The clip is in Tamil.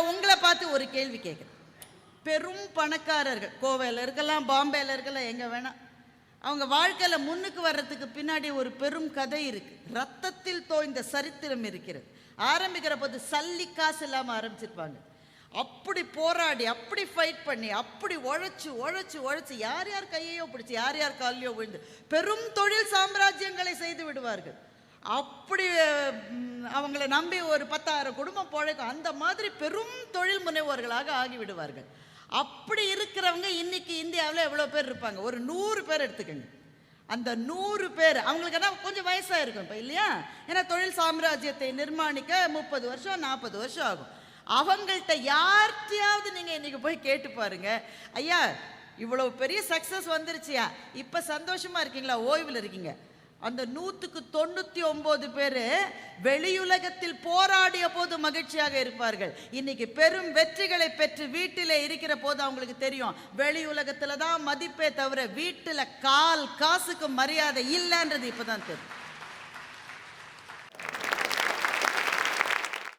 நான் உங்களை பார்த்து ஒரு கேள்வி கேட்குறேன். பெரும் பணக்காரர்கள் கோவையில் இருக்கலாம், பாம்பேல இருக்கலாம், எங்கே வேணாம், அவங்க வாழ்க்கையில் முன்னுக்கு வர்றதுக்கு பின்னாடி ஒரு பெரும் கதை இருக்கு. ரத்தத்தில் தோய்ந்த சரித்திரம் இருக்கிறது. ஆரம்பிக்கிற போது சல்லி காசு இல்லாமல் ஆரம்பிச்சிருப்பாங்க. அப்படி போராடி, அப்படி ஃபைட் பண்ணி, அப்படி உழைச்சு உழைச்சு உழைச்சு யார் யார் கையையோ பிடிச்சி யார் யார் காலையோ விழுந்து பெரும் தொழில் சாம்ராஜ்யங்களை செய்து விடுவார்கள். அப்படி அவங்கள நம்பி ஒரு 10,000 குடும்பம் பிழைக்கும். அந்த மாதிரி பெரும் தொழில் முனைவோர்களாக ஆகிவிடுவார்கள். அப்படி இருக்கிறவங்க இன்னைக்கு இந்தியாவில் எவ்வளோ பேர் இருப்பாங்க? ஒரு 100 பேர் எடுத்துக்கோங்க. அந்த 100 பேர் அவங்களுக்கு என்ன கொஞ்சம் வயசாக இருக்கும் இப்போ இல்லையா? ஏன்னா தொழில் சாம்ராஜ்யத்தை நிர்மாணிக்க 30 வருஷம் 40 வருஷம் ஆகும். அவங்கள்ட்ட யார்கிட்டையாவது நீங்கள் இன்னைக்கு போய் கேட்டு பாருங்க, ஐயா இவ்வளவு பெரிய சக்ஸஸ் வந்துருச்சியா, இப்போ சந்தோஷமா இருக்கீங்களா, ஓய்வில் இருக்கீங்க? அந்த 199 பேர் வெளியுலகத்தில் போராடிய போது மகிழ்ச்சியாக இருப்பார்கள். இன்னைக்கு பெரும் வெற்றிகளை பெற்று வீட்டிலே இருக்கிற போது அவங்களுக்கு தெரியும் வெளியுலகத்துல தான் மதிப்பே தவிர வீட்டில் கால் காசுக்கு மரியாதை இல்லைன்றது இப்பதான் தெரியும்.